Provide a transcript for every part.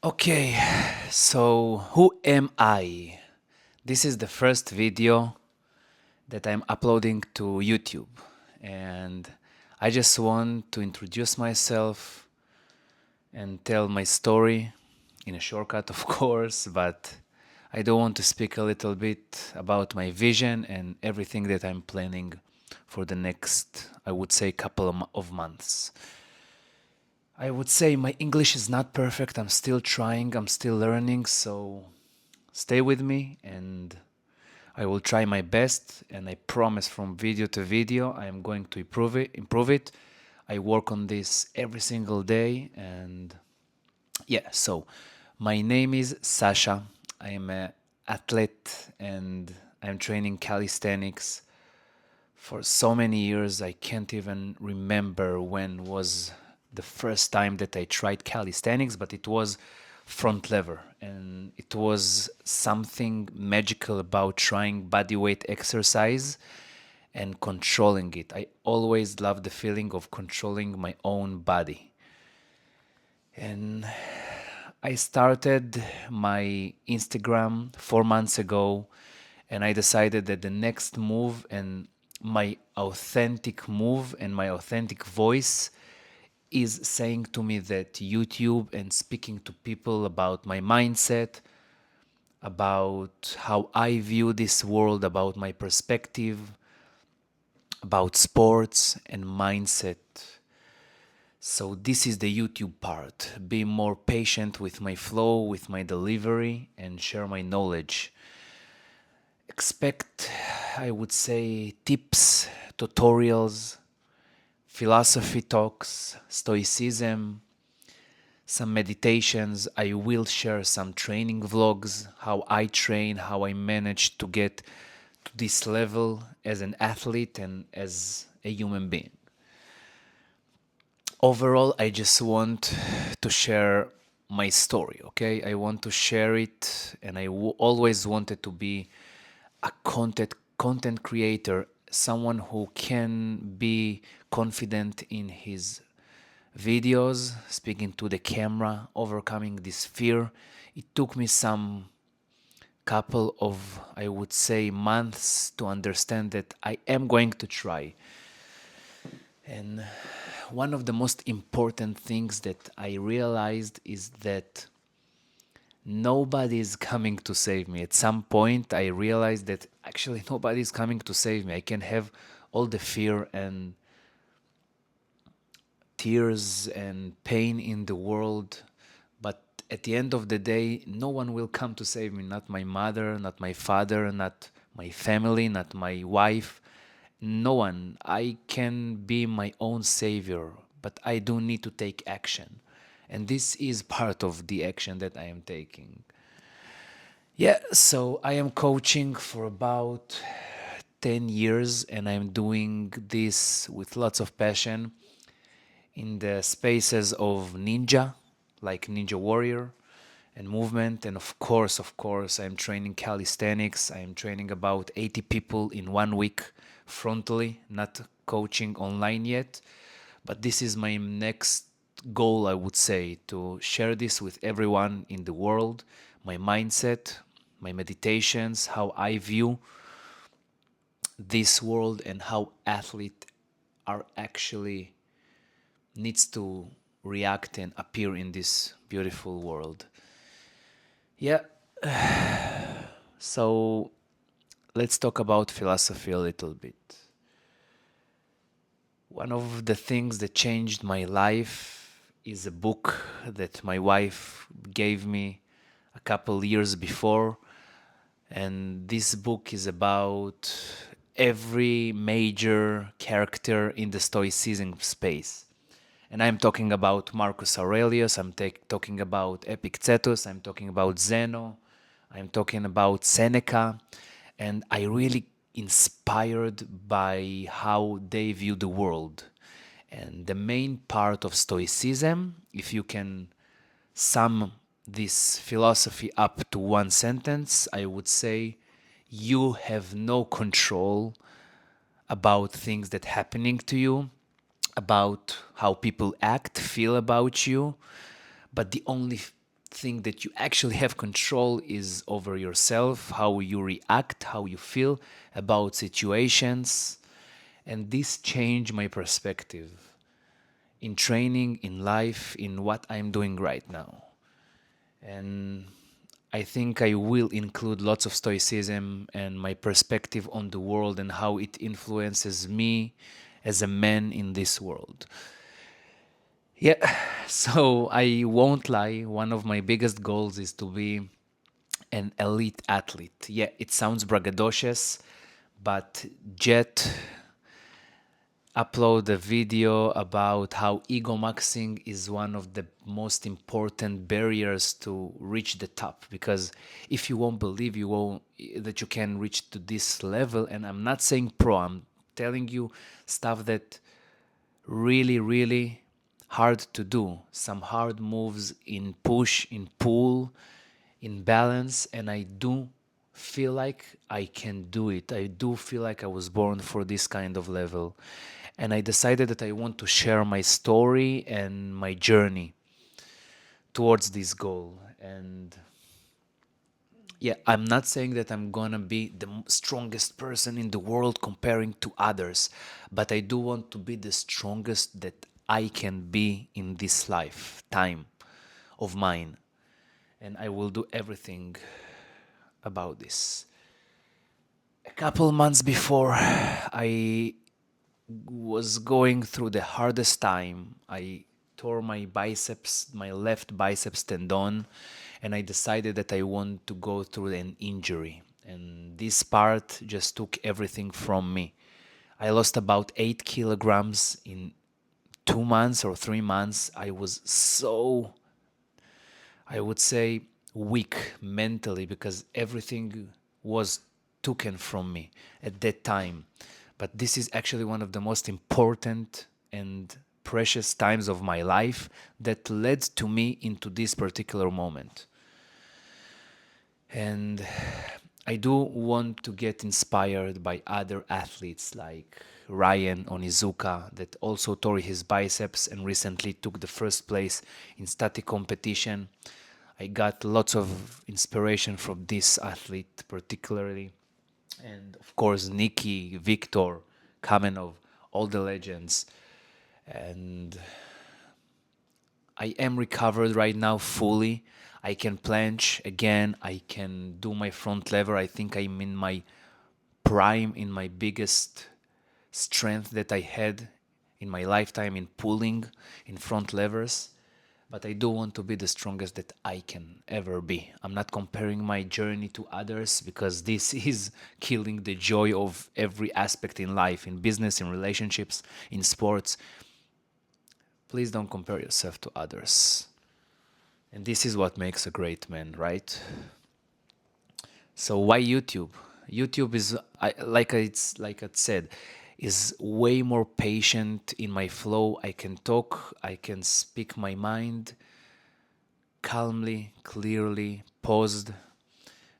Okay, so who am I? This is the first video that I'm uploading to YouTube, and I just want to introduce myself and tell my story in a shortcut, of course, but I do want to speak a little bit about my vision and everything that I'm planning for the next, I would say, couple of months. I would say my English is not perfect. I'm still trying, I'm still learning, so stay with me and I will try my best and I promise from video to video I am going to improve it. I work on this every single day and yeah, so my name is Sasha. I am an athlete and I'm training calisthenics for so many years. I can't even remember when was the first time that I tried calisthenics, but it was front lever and it was something magical about trying body weight exercise and controlling it. I always loved the feeling of controlling my own body. And I started my Instagram 4 months ago, and I decided that the next move and my authentic move and my authentic voice is saying to me that YouTube and speaking to people about my mindset, about how I view this world, about my perspective, about sports and mindset. So this is the YouTube part. Be more patient with my flow, with my delivery, and share my knowledge. Expect, I would say, tips, tutorials, philosophy talks, stoicism, some meditations. I will share some training vlogs, how I train, how I managed to get to this level as an athlete and as a human being. Overall, I just want to share my story, okay? I want to share it, and always wanted to be a content creator, someone who can be confident in his videos, speaking to the camera, overcoming this fear. It took me some couple of, I would say, months to understand that I am going to try. And one of the most important things that I realized is that nobody is coming to save me. At some point, I realized that actually nobody is coming to save me. I can have all the fear and tears and pain in the world, but at the end of the day, no one will come to save me. Not my mother, not my father, not my family, not my wife. No one. I can be my own savior, but I do need to take action. And this is part of the action that I am taking. Yeah, so I am coaching for about 10 years and I'm doing this with lots of passion in the spaces of ninja, like Ninja Warrior and movement. And of course, I'm training calisthenics. I'm training about 80 people in 1 week frontally, not coaching online yet. But this is my next goal, I would say, to share this with everyone in the world, my mindset, my meditations, how I view this world and how athletes are actually needs to react and appear in this beautiful world. Yeah, so let's talk about philosophy a little bit. One of the things that changed my life is a book that my wife gave me a couple years before. And this book is about every major character in the Stoicism space. And I'm talking about Marcus Aurelius, I'm talking about Epictetus, I'm talking about Zeno, I'm talking about Seneca, and I really inspired by how they view the world. And the main part of Stoicism, if you can sum this philosophy up to one sentence, I would say you have no control about things that happening to you, about how people act, feel about you, but the only thing that you actually have control is over yourself, how you react, how you feel about situations. And this changed my perspective in training, in life, in what I'm doing right now. And I think I will include lots of stoicism and my perspective on the world and how it influences me as a man in this world. Yeah, so I won't lie, one of my biggest goals is to be an elite athlete. Yeah, it sounds braggadocious, but Jet upload a video about how ego maxing is one of the most important barriers to reach the top, because if you won't believe you won't that you can reach to this level, and I'm not saying pro, I'm telling you stuff that really hard to do, some hard moves in push, in pull, in balance, and I do feel like I can do it. I do feel like I was born for this kind of level. And I decided that I want to share my story and my journey towards this goal. And yeah, I'm not saying that I'm gonna be the strongest person in the world comparing to others, but I do want to be the strongest that I can be in this lifetime of mine. And I will do everything about this. A couple months before, I was going through the hardest time. I tore my biceps, my left biceps tendon, and I decided that I want to go through an injury. And this part just took everything from me. I lost about 8 kilograms in 2 months or 3 months. I was so, I would say, weak mentally because everything was taken from me at that time. But this is actually one of the most important and precious times of my life that led to me into this particular moment. And I do want to get inspired by other athletes like Ryan Onizuka that also tore his biceps and recently took the first place in static competition. I got lots of inspiration from this athlete particularly. And of course, Nikki, Victor, Kamenov, all the legends. And I am recovered right now fully. I can planche again. I can do my front lever. I think I'm in my prime, in my biggest strength that I had in my lifetime in pulling, in front levers. But I do want to be the strongest that I can ever be. I'm not comparing my journey to others because this is killing the joy of every aspect in life, in business, in relationships, in sports. Please don't compare yourself to others. And this is what makes a great man, right? So why YouTube? YouTube is like I said, is way more patient in my flow. I can talk, I can speak my mind calmly, clearly, paused,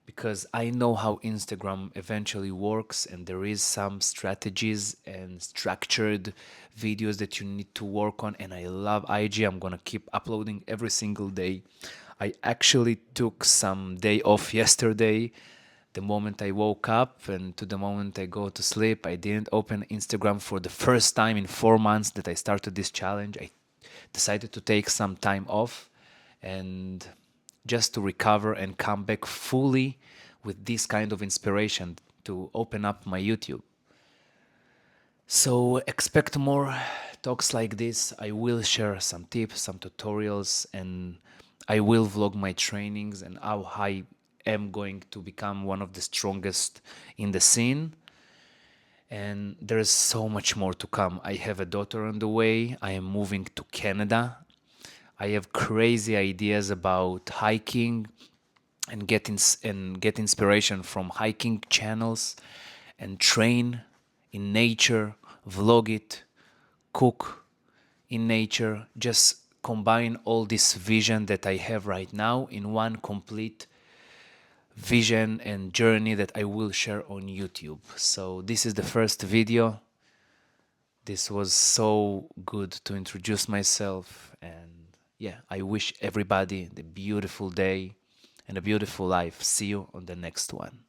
because I know how Instagram eventually works, and there is some strategies and structured videos that you need to work on, and I love IG. I'm gonna keep uploading every single day. I actually took some day off yesterday. The moment I woke up and to the moment I go to sleep, I didn't open Instagram for the first time in 4 months that I started this challenge. I decided to take some time off and just to recover and come back fully with this kind of inspiration to open up my YouTube. So expect more talks like this. I will share some tips, some tutorials, and I will vlog my trainings and how I am going to become one of the strongest in the scene. And there's so much more to come. I have a daughter on the way. I am moving to Canada. I have crazy ideas about hiking and get inspiration from hiking channels and train in nature, vlog it, cook in nature, just combine all this vision that I have right now in one complete vision and journey that I will share on YouTube. So this is the first video. This was so good to introduce myself, and yeah, I wish everybody the beautiful day and a beautiful life. See you on the next one.